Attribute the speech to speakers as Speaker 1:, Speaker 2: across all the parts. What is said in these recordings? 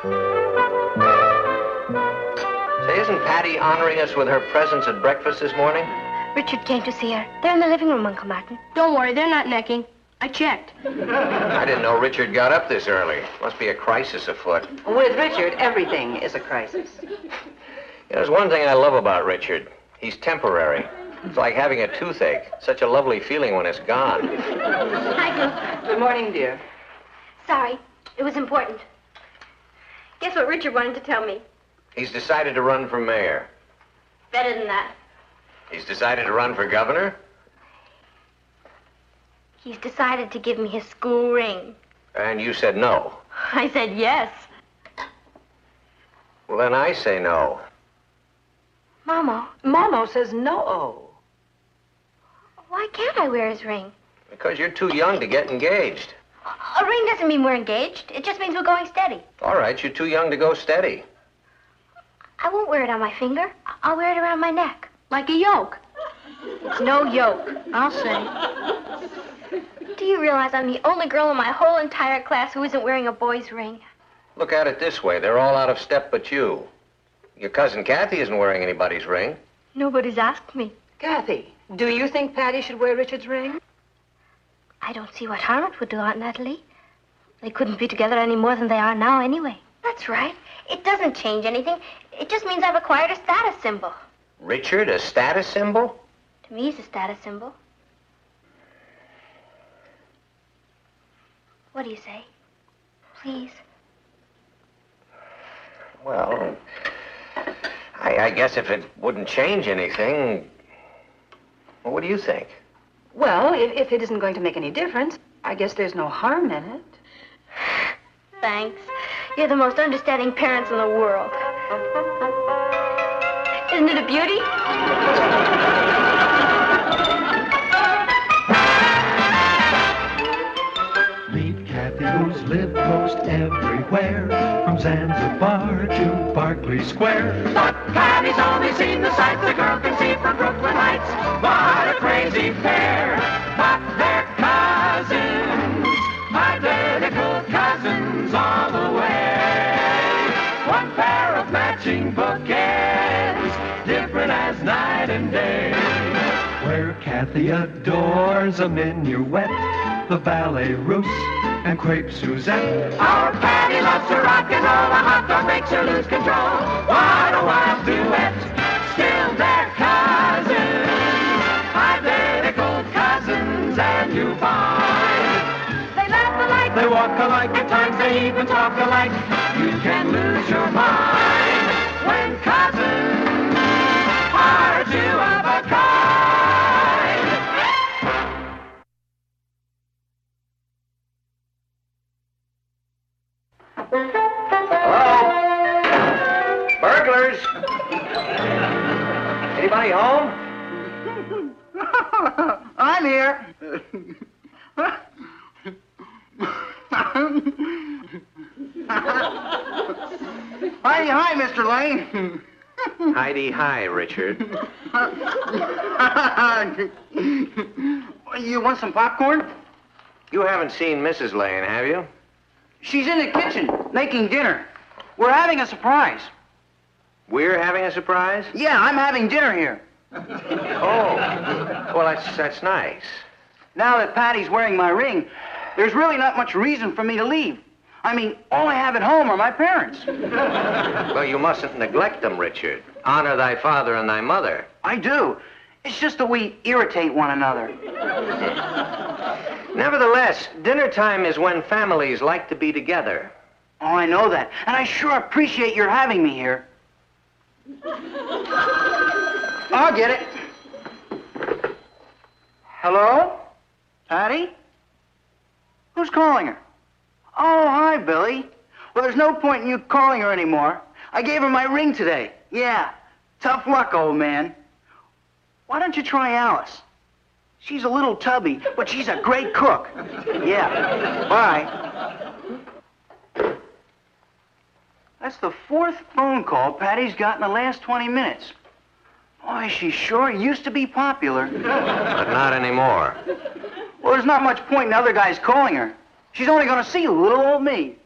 Speaker 1: Say, isn't Patty honoring us with her presence at breakfast this morning?
Speaker 2: Richard came to see her. They're in the living room, Uncle Martin.
Speaker 3: Don't worry, they're not necking. I checked.
Speaker 1: I didn't know Richard got up this early. Must be a crisis afoot.
Speaker 4: With Richard, everything is a crisis.
Speaker 1: There's one thing I love about Richard. He's temporary. It's like having a toothache. Such a lovely feeling when it's gone.
Speaker 2: Hi,
Speaker 4: Good morning, dear.
Speaker 2: Sorry, it was important. Guess what Richard wanted to tell me?
Speaker 1: He's decided to run for mayor.
Speaker 2: Better than that.
Speaker 1: He's decided to run for governor?
Speaker 2: He's decided to give me his school ring.
Speaker 1: And you said no.
Speaker 2: I said yes.
Speaker 1: Well, then I say no.
Speaker 4: Momo says no.
Speaker 2: Why can't I wear his ring?
Speaker 1: Because you're too young to get engaged.
Speaker 2: A ring doesn't mean we're engaged. It just means we're going steady.
Speaker 1: All right, you're too young to go steady.
Speaker 2: I won't wear it on my finger. I'll wear it around my neck.
Speaker 3: Like a yoke.
Speaker 2: It's no yoke.
Speaker 3: I'll say.
Speaker 2: Do you realize I'm the only girl in my whole entire class who isn't wearing a boy's ring?
Speaker 1: Look at it this way. They're all out of step but you. Your cousin Kathy isn't wearing anybody's ring.
Speaker 2: Nobody's asked me.
Speaker 4: Kathy, do you think Patty should wear Richard's ring?
Speaker 2: I don't see what harm it would do, Aunt Natalie. They couldn't be together any more than they are now anyway. That's right. It doesn't change anything. It just means I've acquired a status symbol.
Speaker 1: Richard, a status symbol?
Speaker 2: To me, he's a status symbol. What do you say? Please.
Speaker 1: Well, I guess if it wouldn't change anything, well, what do you think?
Speaker 4: Well, if it isn't going to make any difference, I guess there's no harm in it.
Speaker 2: Thanks. You're the most understanding parents in the world. Isn't it a beauty?
Speaker 5: Meet Kathy, who's lived most everywhere, from Zanzibar to Berkeley Square.
Speaker 6: But Patty's only seen the sights a girl can see from Brooklyn Heights. What a crazy pair, but they're cousins, identical cousins all the way. One pair of matching bookends, different as night and day.
Speaker 5: Where Kathy adores a minuet, the ballet russe, and crepe Suzette.
Speaker 6: Our Patty loves to rock and roll, a hot dog makes her lose control. What a wild duet, still they're cousins, identical cousins, and you find they laugh alike, they walk alike, at times they even talk alike. You can lose your mind when cousins are two of a kind.
Speaker 1: Hello? Burglars? Anybody home?
Speaker 7: I'm here. Hi, Mr. Lane.
Speaker 1: Heidi, hi, Richard.
Speaker 7: You want some popcorn?
Speaker 1: You haven't seen Mrs. Lane, have you?
Speaker 7: She's in the kitchen making dinner. We're having a surprise.
Speaker 1: We're having a surprise?
Speaker 7: Yeah, I'm having dinner here.
Speaker 1: Oh, well, that's nice.
Speaker 7: Now that Patty's wearing my ring, there's really not much reason for me to leave. I mean, all I have at home are my parents.
Speaker 1: Well, you mustn't neglect them, Richard. Honor thy father and thy mother.
Speaker 7: I do. It's just that we irritate one another.
Speaker 1: Nevertheless, dinner time is when families like to be together.
Speaker 7: Oh, I know that. And I sure appreciate your having me here. I'll get it. Hello? Patty? Who's calling her? Oh, hi, Billy. Well, there's no point in you calling her anymore. I gave her my ring today. Yeah. Tough luck, old man. Why don't you try Alice? She's a little tubby, but she's a great cook. Yeah. Bye. That's the fourth phone call Patty's got in the last 20 minutes. Boy, she sure used to be popular.
Speaker 1: But not anymore.
Speaker 7: Well, there's not much point in other guys calling her. She's only going to see little old me.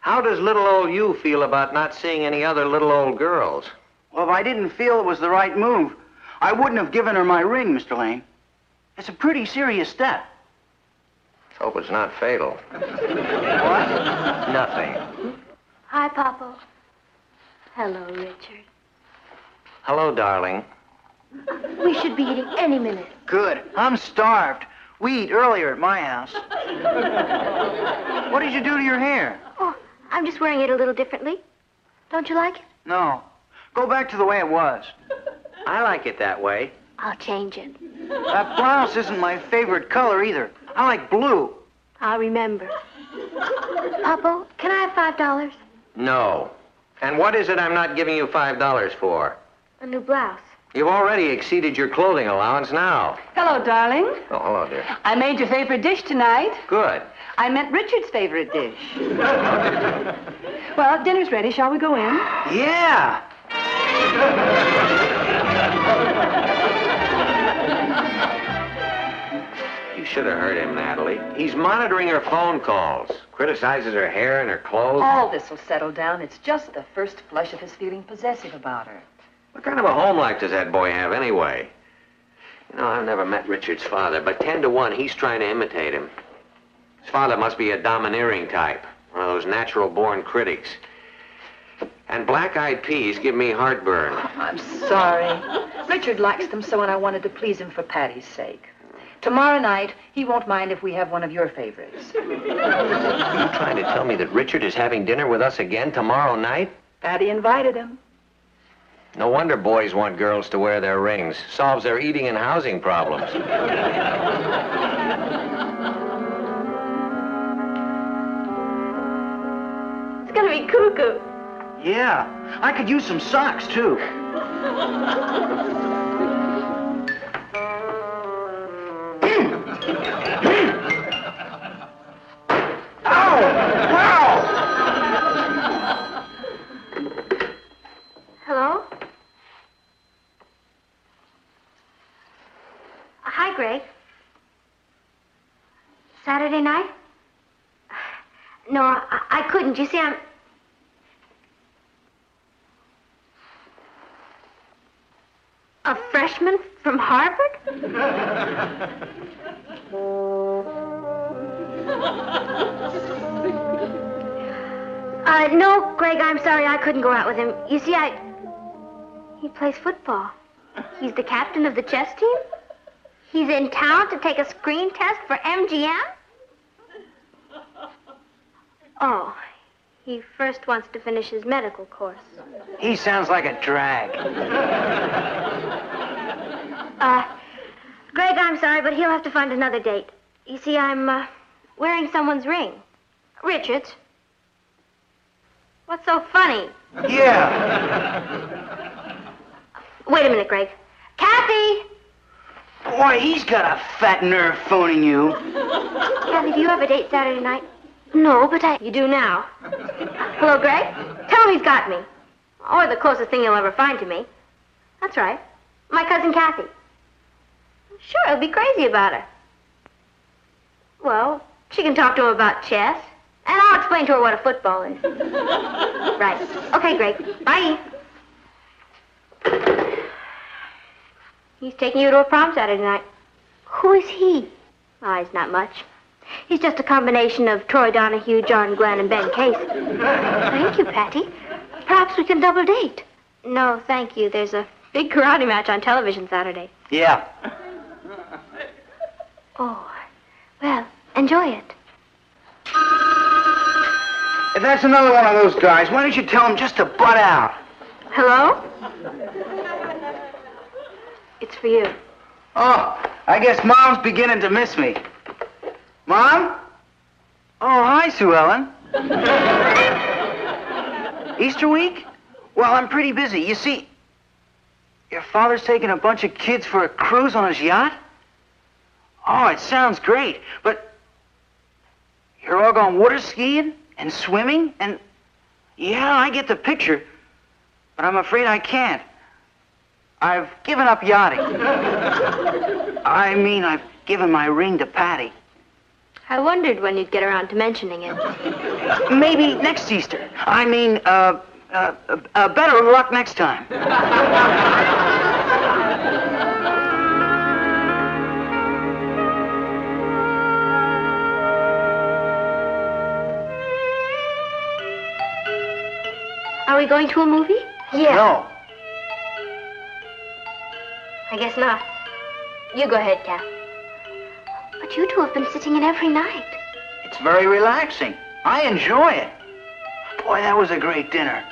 Speaker 1: How does little old you feel about not seeing any other little old girls?
Speaker 7: Well, if I didn't feel it was the right move, I wouldn't have given her my ring, Mr. Lane. It's a pretty serious step.
Speaker 1: Let's hope it's not fatal.
Speaker 7: What?
Speaker 1: Nothing.
Speaker 2: Hi, Papa. Hello, Richard.
Speaker 1: Hello, darling.
Speaker 2: We should be eating any minute.
Speaker 7: Good. I'm starved. We eat earlier at my house. What did you do to your hair?
Speaker 2: Oh, I'm just wearing it a little differently. Don't you like it?
Speaker 7: No. Go back to the way it was.
Speaker 1: I like it that way.
Speaker 2: I'll change it.
Speaker 7: That blouse isn't my favorite color either. I like blue.
Speaker 2: I'll remember. Papa, can I have $5?
Speaker 1: No. And what is it I'm not giving you $5 for?
Speaker 2: A new blouse.
Speaker 1: You've already exceeded your clothing allowance now.
Speaker 4: Hello, darling.
Speaker 1: Oh, hello, dear.
Speaker 4: I made your favorite dish tonight.
Speaker 1: Good.
Speaker 4: I meant Richard's favorite dish. Well, dinner's ready. Shall we go in?
Speaker 7: Yeah.
Speaker 1: You should have heard him, Natalie. He's monitoring her phone calls, criticizes her hair and her clothes.
Speaker 4: All this will settle down. It's just the first flush of his feeling possessive about her.
Speaker 1: What kind of a home life does that boy have anyway? You know, I've never met Richard's father, but 10 to 1, he's trying to imitate him. His father must be a domineering type, one of those natural-born critics. And black-eyed peas give me heartburn.
Speaker 4: I'm sorry. Richard likes them so, and I wanted to please him for Patty's sake. Tomorrow night, he won't mind if we have one of your favorites.
Speaker 1: Are you trying to tell me that Richard is having dinner with us again tomorrow night?
Speaker 4: Patty invited him.
Speaker 1: No wonder boys want girls to wear their rings. Solves their eating and housing problems.
Speaker 2: It's gonna be cuckoo.
Speaker 7: Yeah. I could use some socks, too. Ow! Wow!
Speaker 2: Hello? Hi, Greg. Saturday night? No, I couldn't. You see, I'm... A freshman from Harvard? No, Greg, I'm sorry I couldn't go out with him. You see, he plays football. He's the captain of the chess team. He's in town to take a screen test for MGM. Oh, he first wants to finish his medical course.
Speaker 7: He sounds like a drag.
Speaker 2: Greg, I'm sorry, but he'll have to find another date. You see, I'm, wearing someone's ring. Richard's. What's so funny?
Speaker 7: Yeah.
Speaker 2: Wait a minute, Greg. Kathy!
Speaker 7: Why, he's got a fat nerve phoning you.
Speaker 2: Kathy, do you have a date Saturday night? No, but You do now. Hello, Greg? Tell him he's got me. Or the closest thing he'll ever find to me. That's right. My cousin Kathy. Sure, he'll be crazy about her. Well, she can talk to him about chess. And I'll explain to her what a football is. Right. Okay, Greg. Bye. He's taking you to a prom Saturday night. Who is he? Oh, he's not much. He's just a combination of Troy Donahue, John Glenn, and Ben Case. Thank you, Patty. Perhaps we can double date. No, thank you. There's a big karate match on television Saturday.
Speaker 7: Yeah.
Speaker 2: Oh, well, enjoy it.
Speaker 7: If that's another one of those guys, why don't you tell him just to butt out?
Speaker 2: Hello? It's for you.
Speaker 7: Oh, I guess Mom's beginning to miss me. Mom? Oh, hi, Sue Ellen. Easter week? Well, I'm pretty busy. You see, your father's taking a bunch of kids for a cruise on his yacht? Oh, it sounds great, but you're all going water skiing and swimming and... Yeah, I get the picture, but I'm afraid I can't. I've given up yachting. I mean, I've given my ring to Patty.
Speaker 2: I wondered when you'd get around to mentioning it.
Speaker 7: Maybe next Easter. I mean, better luck next time.
Speaker 2: Are we going to a movie? Yeah.
Speaker 7: No.
Speaker 2: I guess not. You go ahead, Kath. But you two have been sitting in every night.
Speaker 7: It's very relaxing. I enjoy it. Boy, that was a great dinner.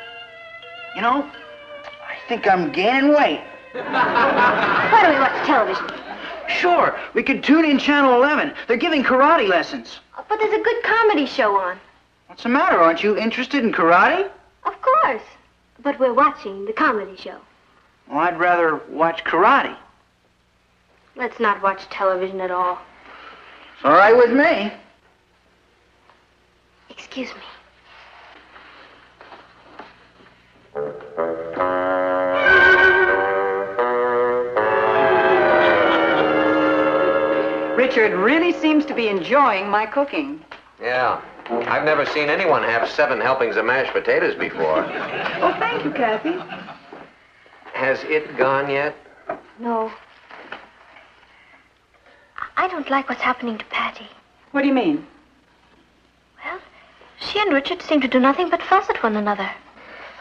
Speaker 7: You know, I think I'm gaining weight.
Speaker 2: Why don't we watch television?
Speaker 7: Sure, we could tune in Channel 11. They're giving karate lessons.
Speaker 2: But there's a good comedy show on.
Speaker 7: What's the matter? Aren't you interested in karate?
Speaker 2: Of course. But we're watching the comedy show.
Speaker 7: Well, I'd rather watch karate.
Speaker 2: Let's not watch television at all.
Speaker 7: It's all right with me.
Speaker 2: Excuse me.
Speaker 4: Richard really seems to be enjoying my cooking.
Speaker 1: Yeah. I've never seen anyone have 7 helpings of mashed potatoes before.
Speaker 4: Oh, thank you, Kathy.
Speaker 1: Has it gone yet?
Speaker 2: No. I don't like what's happening to Patty.
Speaker 4: What do you mean?
Speaker 2: Well, she and Richard seem to do nothing but fuss at one another.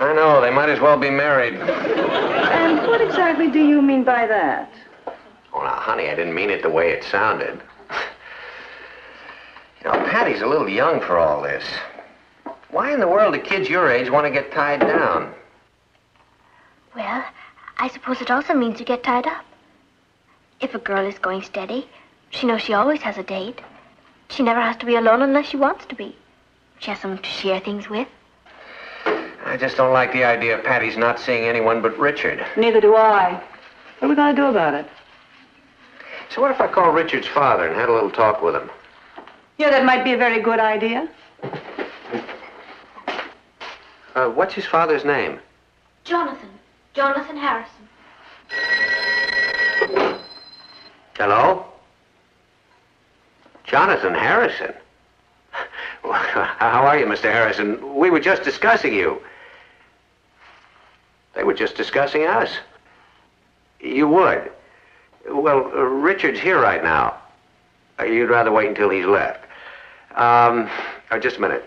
Speaker 1: I know. They might as well be married.
Speaker 4: And what exactly do you mean by that?
Speaker 1: Oh, now, honey, I didn't mean it the way it sounded. You know, Patty's a little young for all this. Why in the world do kids your age want to get tied down?
Speaker 2: Well, I suppose it also means you get tied up. If a girl is going steady, she knows she always has a date. She never has to be alone unless she wants to be. She has someone to share things with.
Speaker 1: I just don't like the idea of Patty's not seeing anyone but Richard.
Speaker 4: Neither do I. What are we going to do about it?
Speaker 1: So what if I call Richard's father and had a little talk with him?
Speaker 4: Yeah, that might be a very good idea.
Speaker 1: What's his father's name?
Speaker 2: Jonathan. Jonathan Harrison.
Speaker 1: Hello? Jonathan Harrison? How are you, Mr. Harrison? We were just discussing you. They were just discussing us. You would? Well, Richard's here right now. You'd rather wait until he's left. Just a minute.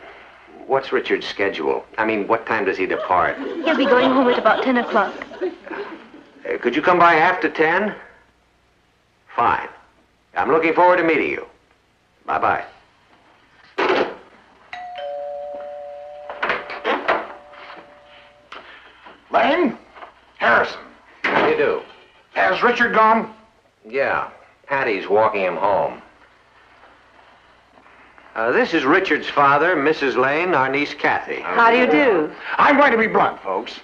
Speaker 1: What's Richard's schedule? I mean, what time does he depart?
Speaker 2: He'll be going home at about 10 o'clock.
Speaker 1: Could you come by after 10? Fine. I'm looking forward to meeting you. Bye-bye.
Speaker 8: Lane? Harrison.
Speaker 1: How do you do?
Speaker 8: Has Richard gone?
Speaker 1: Yeah. Patty's walking him home. This is Richard's father, Mrs. Lane, our niece Kathy.
Speaker 4: How do you do?
Speaker 8: I'm going to be blunt, folks.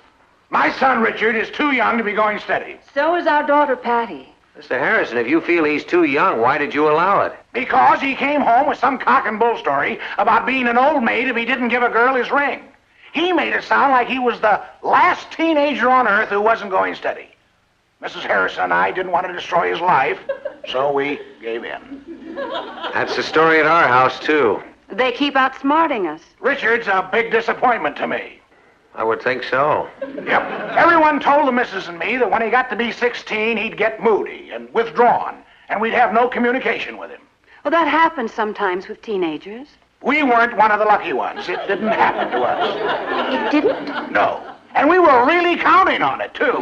Speaker 8: My son, Richard, is too young to be going steady.
Speaker 4: So is our daughter, Patty.
Speaker 1: Mr. Harrison, if you feel he's too young, why did you allow it?
Speaker 8: Because he came home with some cock and bull story about being an old maid if he didn't give a girl his ring. He made it sound like he was the last teenager on earth who wasn't going steady. Mrs. Harrison and I didn't want to destroy his life, so we gave in.
Speaker 1: That's the story at our house, too.
Speaker 4: They keep outsmarting us.
Speaker 8: Richard's a big disappointment to me.
Speaker 1: I would think so.
Speaker 8: Yep. Everyone told the missus and me that when he got to be 16, he'd get moody and withdrawn, and we'd have no communication with him.
Speaker 3: Well, that happens sometimes with teenagers.
Speaker 8: We weren't one of the lucky ones. It didn't happen to us.
Speaker 2: It didn't?
Speaker 8: No. And we were really counting on it, too.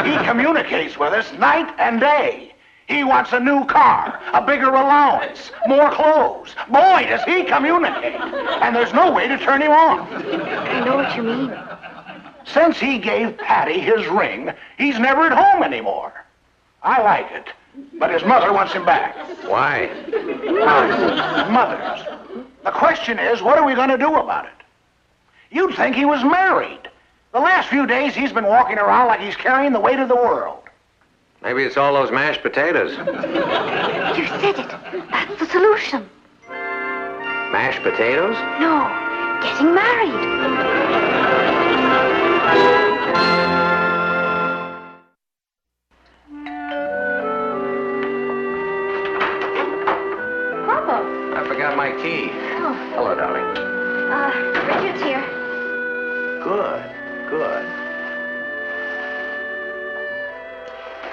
Speaker 8: He communicates with us night and day. He wants a new car, a bigger allowance, more clothes. Boy, does he communicate. And there's no way to turn him off.
Speaker 2: I know what you mean.
Speaker 8: Since he gave Patty his ring, he's never at home anymore. I like it, but his mother wants him back.
Speaker 1: Why?
Speaker 8: Mothers. The question is, what are we going to do about it? You'd think he was married. The last few days, he's been walking around like he's carrying the weight of the world.
Speaker 1: Maybe it's all those mashed potatoes.
Speaker 2: You said it. That's the solution.
Speaker 1: Mashed potatoes?
Speaker 2: No, getting married.
Speaker 1: I forgot Good, good.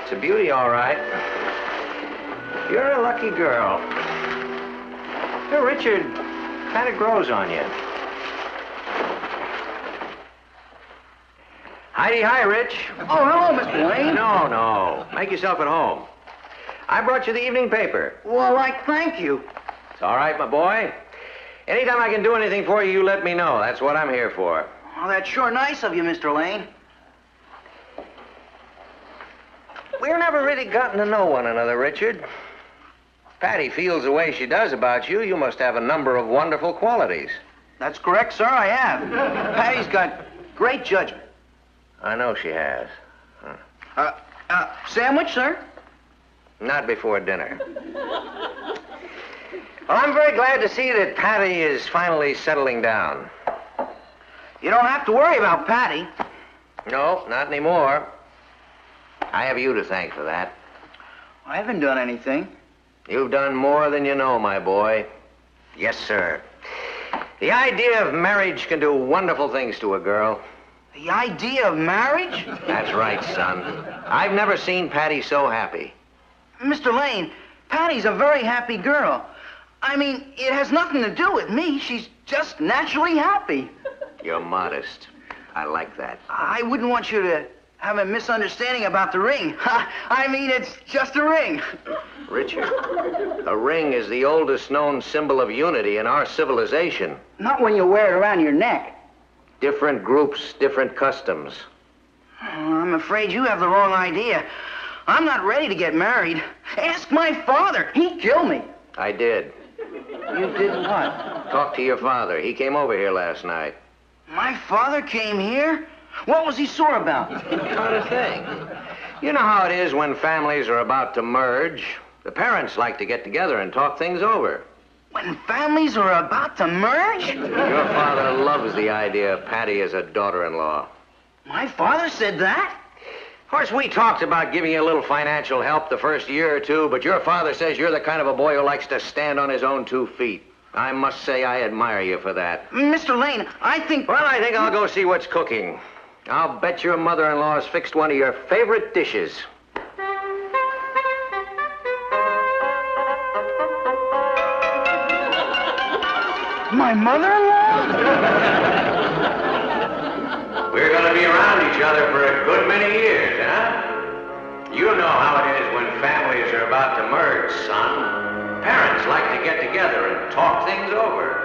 Speaker 1: It's a beauty, all right. You're a lucky girl. Hey, Richard kind of grows on you. Heidi, hi, Rich.
Speaker 7: Oh, hello, Mr. Lane.
Speaker 1: No. Make yourself at home. I brought you the evening paper.
Speaker 7: Well, thank you.
Speaker 1: It's all right, my boy. Anytime I can do anything for you, you let me know. That's what I'm here for.
Speaker 7: Oh, that's sure nice of you, Mr. Lane.
Speaker 1: We've never really gotten to know one another, Richard. Patty feels the way she does about you. You must have a number of wonderful qualities.
Speaker 7: That's correct, sir, I have. Patty's got great judgment.
Speaker 1: I know she has.
Speaker 7: Sandwich, sir?
Speaker 1: Not before dinner. Well, I'm very glad to see that Patty is finally settling down.
Speaker 7: You don't have to worry about Patty.
Speaker 1: No, not anymore. I have you to thank for that.
Speaker 7: I haven't done anything.
Speaker 1: You've done more than you know, my boy. Yes, sir. The idea of marriage can do wonderful things to a girl.
Speaker 7: The idea of marriage?
Speaker 1: That's right, son. I've never seen Patty so happy.
Speaker 7: Mr. Lane, Patty's a very happy girl. I mean, it has nothing to do with me. She's just naturally happy.
Speaker 1: You're modest. I like that.
Speaker 7: I wouldn't want you to have a misunderstanding about the ring. I mean, it's just a ring.
Speaker 1: Richard, a ring is the oldest known symbol of unity in our civilization.
Speaker 7: Not when you wear it around your neck.
Speaker 1: Different groups, different customs.
Speaker 7: Oh, I'm afraid you have the wrong idea. I'm not ready to get married. Ask my father. He'd kill me.
Speaker 1: I did.
Speaker 7: You did what?
Speaker 1: Talk to your father. He came over here last night.
Speaker 7: My father came here? What was he sore about?
Speaker 1: Not a thing. You know how it is when families are about to merge. The parents like to get together and talk things over.
Speaker 7: When families are about to merge?
Speaker 1: Your father loves the idea of Patty as a daughter-in-law.
Speaker 7: My father said that?
Speaker 1: Of course, we talked about giving you a little financial help the first year or two, but your father says you're the kind of a boy who likes to stand on his own 2 feet. I must say I admire you for that.
Speaker 7: Mr. Lane, I think...
Speaker 1: Well, I think I'll go see what's cooking. I'll bet your mother-in-law's fixed one of your favorite dishes.
Speaker 7: My mother-in-law?
Speaker 1: We're going to be around each other for a good many years, huh? You know how it is when families are about to merge, son. Parents like to get together and talk things over.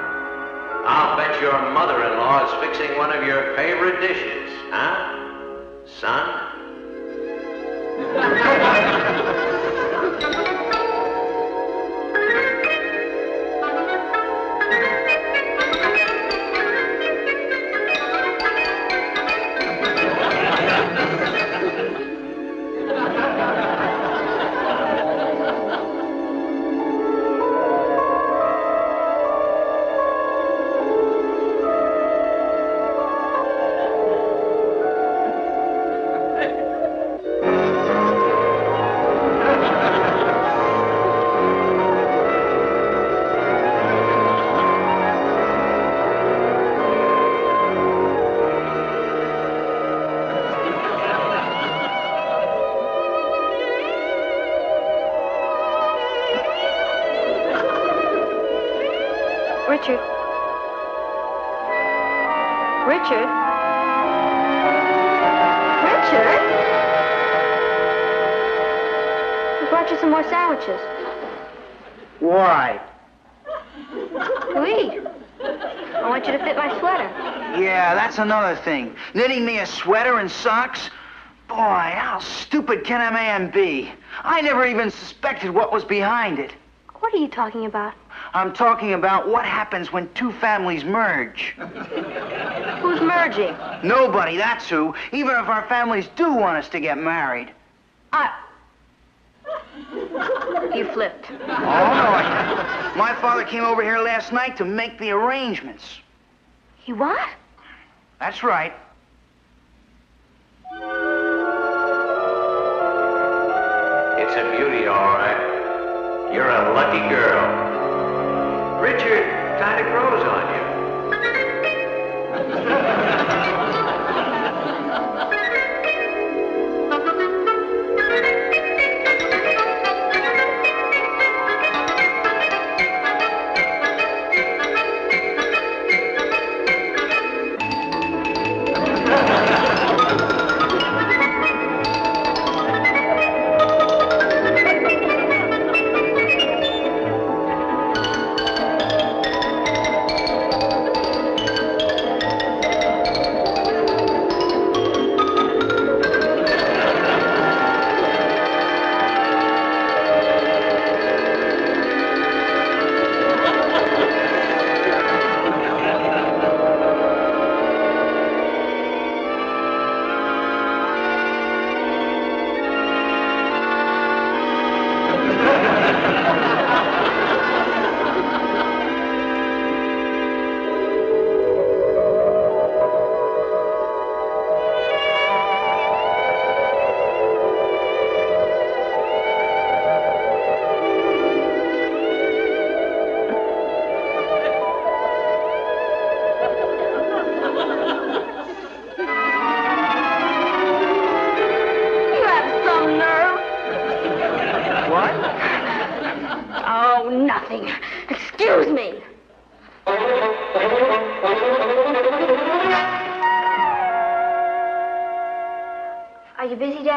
Speaker 1: I'll bet your mother-in-law is fixing one of your favorite dishes, huh, son?
Speaker 2: Richard. Richard? Richard? We brought you some more sandwiches.
Speaker 7: Why?
Speaker 2: To eat. I want you to fit my sweater.
Speaker 7: Yeah, that's another thing. Knitting me a sweater and socks? Boy, how stupid can a man be? I never even suspected what was behind it.
Speaker 2: What are you talking about?
Speaker 7: I'm talking about what happens when 2 families merge.
Speaker 2: Who's merging?
Speaker 7: Nobody, that's who. Even if our families do want us to get married.
Speaker 2: You flipped.
Speaker 7: Oh, no. My father came over here last night to make the arrangements.
Speaker 2: He what?
Speaker 7: That's right.
Speaker 1: It's a beauty, all right. You're a lucky girl. Richard kind of grows on you.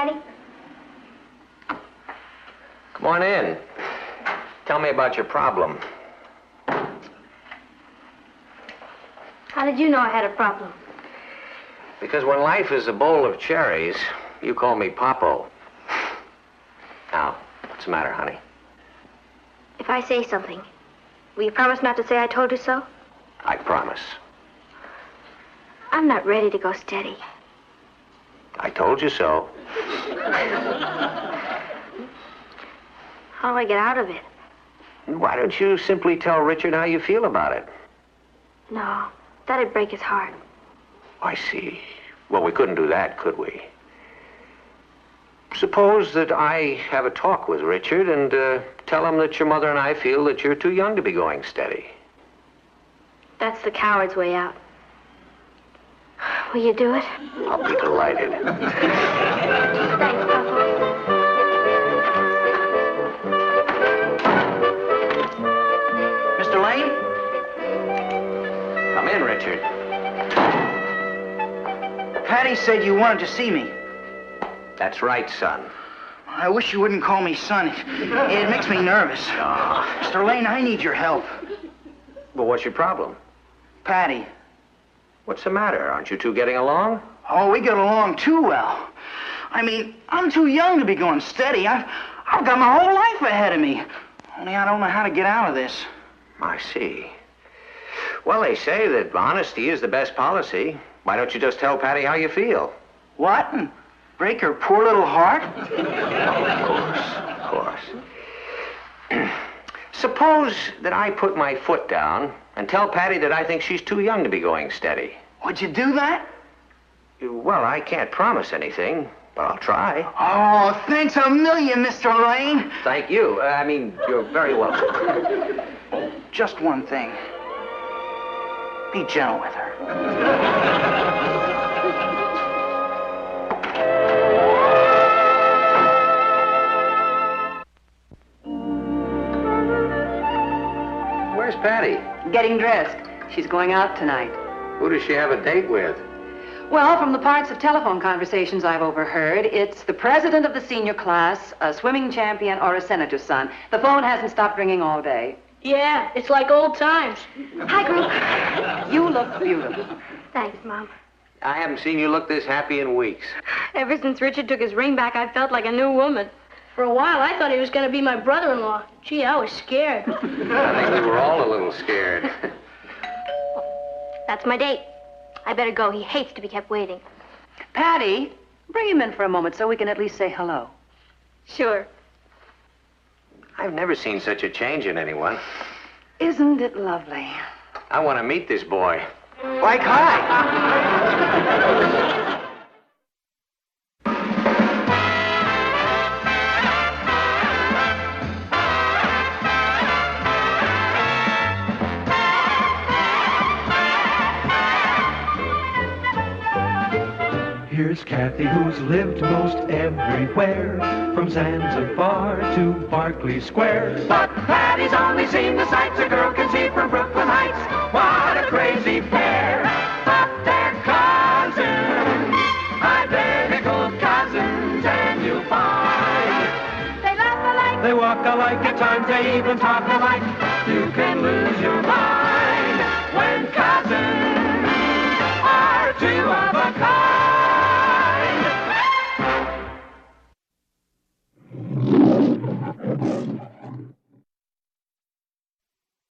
Speaker 2: Patty?
Speaker 1: Come on in. Tell me about your problem.
Speaker 2: How did you know I had a problem?
Speaker 1: Because when life is a bowl of cherries, you call me Popo. Now, what's the matter, honey?
Speaker 2: If I say something, will you promise not to say I told you so?
Speaker 1: I promise.
Speaker 2: I'm not ready to go steady.
Speaker 1: I told you so.
Speaker 2: How do I get out of it?
Speaker 1: Why don't you simply tell Richard how you feel about it?
Speaker 2: No, that'd break his heart.
Speaker 1: I see. Well, we couldn't do that, could we? Suppose that I have a talk with Richard and tell him that your mother and I feel that you're too young to be going steady.
Speaker 2: That's the coward's way out. Will you do it?
Speaker 1: I'll be delighted.
Speaker 2: Thanks, Papa.
Speaker 7: Mr. Lane?
Speaker 1: Come in, Richard.
Speaker 7: Patty said you wanted to see me.
Speaker 1: That's right, son.
Speaker 7: I wish you wouldn't call me son. It makes me nervous. Mr. Lane, I need your help.
Speaker 1: Well, what's your problem?
Speaker 7: Patty.
Speaker 1: What's the matter? Aren't you two getting along?
Speaker 7: Oh, we get along too well. I mean, I'm too young to be going steady. I've got my whole life ahead of me. Only I don't know how to get out of this.
Speaker 1: I see. Well, they say that honesty is the best policy. Why don't you just tell Patty how you feel?
Speaker 7: What? And break her poor little heart?
Speaker 1: Of course. Suppose that I put my foot down and tell Patty that I think she's too young to be going steady.
Speaker 7: Would you do that?
Speaker 1: Well, I can't promise anything, but I'll try.
Speaker 7: Oh, thanks a million, Mr. Lane.
Speaker 1: Thank you. I mean, you're very welcome.
Speaker 7: Just one thing. Be gentle with her.
Speaker 1: Where's Patty?
Speaker 3: Getting dressed. She's going out tonight.
Speaker 1: Who does she have a date with?
Speaker 3: Well, from the parts of telephone conversations I've overheard, it's the president of the senior class, a swimming champion, or a senator's son. The phone hasn't stopped ringing all day.
Speaker 9: Yeah, it's like old times.
Speaker 2: Hi, group.
Speaker 3: You look beautiful.
Speaker 2: Thanks, Mom.
Speaker 1: I haven't seen you look this happy in weeks.
Speaker 2: Ever since Richard took his ring back, I felt like a new woman.
Speaker 9: For a while, I thought he was going to be my brother-in-law. Gee, I was scared.
Speaker 1: I think we were all a little scared.
Speaker 2: That's my date. I better go. He hates to be kept waiting.
Speaker 3: Patty, bring him in for a moment so we can at least say hello.
Speaker 2: Sure.
Speaker 1: I've never seen such a change in anyone.
Speaker 3: Isn't it lovely?
Speaker 1: I want to meet this boy.
Speaker 7: Like hi.
Speaker 5: Here's Kathy, who's lived most everywhere, from Zanzibar to Berkeley Square.
Speaker 6: But Patty's only seen the sights a girl can see from Brooklyn Heights. What a crazy pair, but they're cousins, identical cousins, and you'll find they laugh alike,
Speaker 5: They walk alike,
Speaker 6: at times they even talk alike. You can lose your mind when cousins are two of a kind.